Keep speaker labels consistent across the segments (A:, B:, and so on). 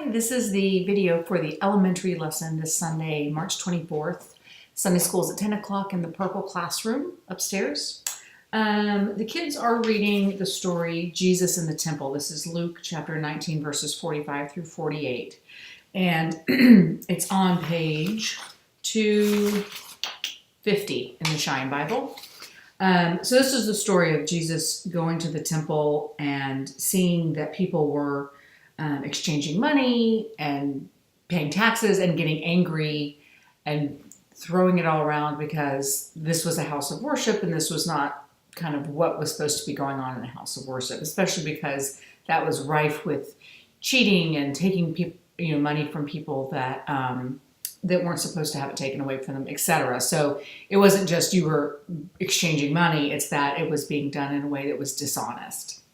A: Hi, this is the video for the elementary lesson this Sunday, March 24th. Sunday school is at 10 o'clock in the purple classroom upstairs. The kids are reading the story Jesus in the Temple. This is Luke chapter 19 verses 45 through 48. And it's on page 250 in the Shine Bible. So this is the story of Jesus going to the temple and seeing that people were exchanging money and paying taxes and getting angry and throwing it all around because this was a house of worship and this was not kind of what was supposed to be going on in a house of worship, especially because that was rife with cheating and taking money from people that that weren't supposed to have it taken away from them, etc. So it wasn't just you were exchanging money, it's that it was being done in a way that was dishonest.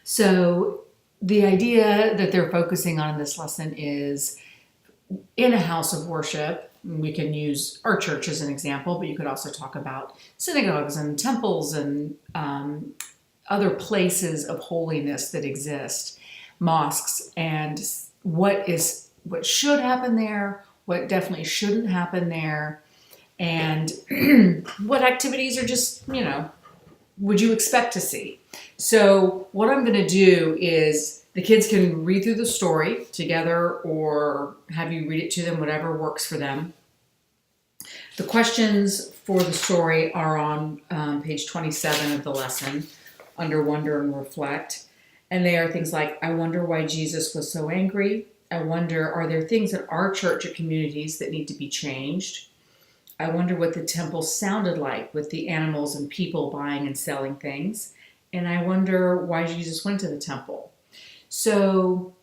A: So the idea that they're focusing on in this lesson is in a house of worship. We can use our church as an example, but you could also talk about synagogues and temples and other places of holiness that exist, mosques, and what should happen there, what definitely shouldn't happen there, and what activities are just, would you expect to see? So what I'm going to do is the kids can read through the story together or have you read it to them, whatever works for them. The questions for the story are on page 27 of the lesson under Wonder and Reflect. And they are things like, I wonder why Jesus was so angry. I wonder, are there things at our church or communities that need to be changed? I wonder what the temple sounded like with the animals and people buying and selling things. And I wonder why Jesus went to the temple. So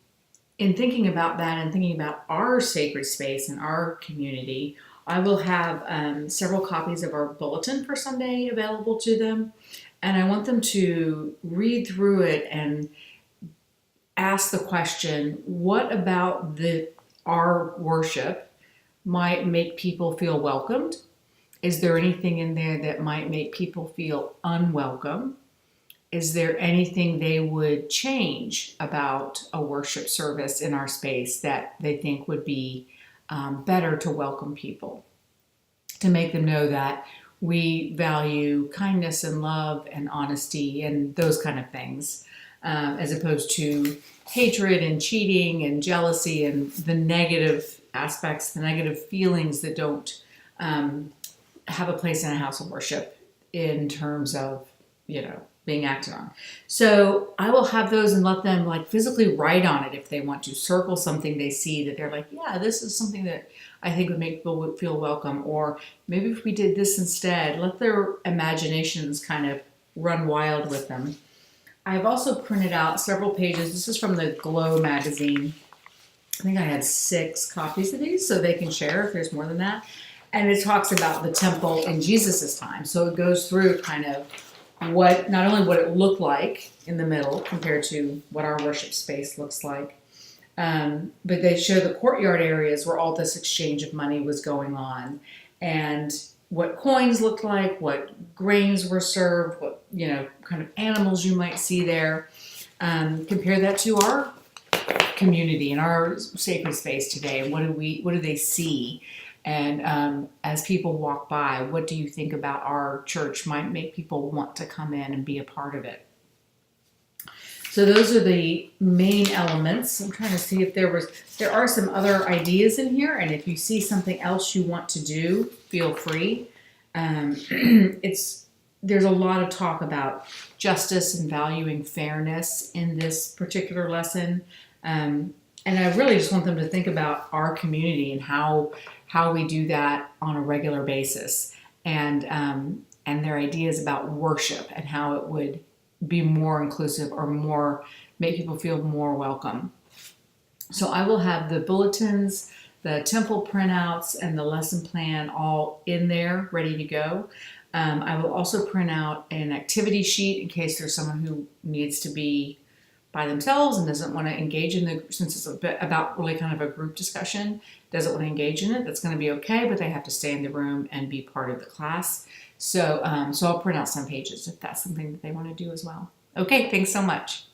A: in thinking about that and thinking about our sacred space and our community, I will have several copies of our bulletin for Sunday available to them. And I want them to read through it and ask the question, what about our worship might make people feel welcomed? Is there anything in there that might make people feel unwelcome? Is there anything they would change about a worship service in our space that they think would be better to welcome people? To make them know that we value kindness and love and honesty and those kind of things, as opposed to hatred and cheating and jealousy and the negative aspects, the negative feelings that don't have a place in a house of worship in terms of, being acted on. So I will have those and let them physically write on it if they want to, circle something they see that they're like, yeah, this is something that I think would make people feel welcome, or maybe if we did this instead, let their imaginations kind of run wild with them. I've also printed out several pages. This is from the Glow magazine. I think I had 6 copies of these, so they can share if there's more than that. And it talks about the temple in Jesus's time. So it goes through kind of not only what it looked like in the middle compared to what our worship space looks like, but they show the courtyard areas where all this exchange of money was going on, and what coins looked like, what grains were served, what kind of animals you might see there. Compare that to our community and our sacred space today. What do they see? And as people walk by, what do you think about our church might make people want to come in and be a part of it? So those are the main elements. I'm trying to see if there are some other ideas in here, and if you see something else you want to do, feel free. There's a lot of talk about justice and valuing fairness in this particular lesson. And I really just want them to think about our community and how we do that on a regular basis, and their ideas about worship and how it would be more inclusive or make people feel more welcome. So I will have the bulletins, the temple printouts, and the lesson plan all in there ready to go. I will also print out an activity sheet in case there's someone who needs to be by themselves and doesn't want to engage since it's a bit about really kind of a group discussion, doesn't want to engage in it, that's going to be okay, but they have to stay in the room and be part of the class. So I'll print out some pages if that's something that they want to do as well. Okay, thanks so much.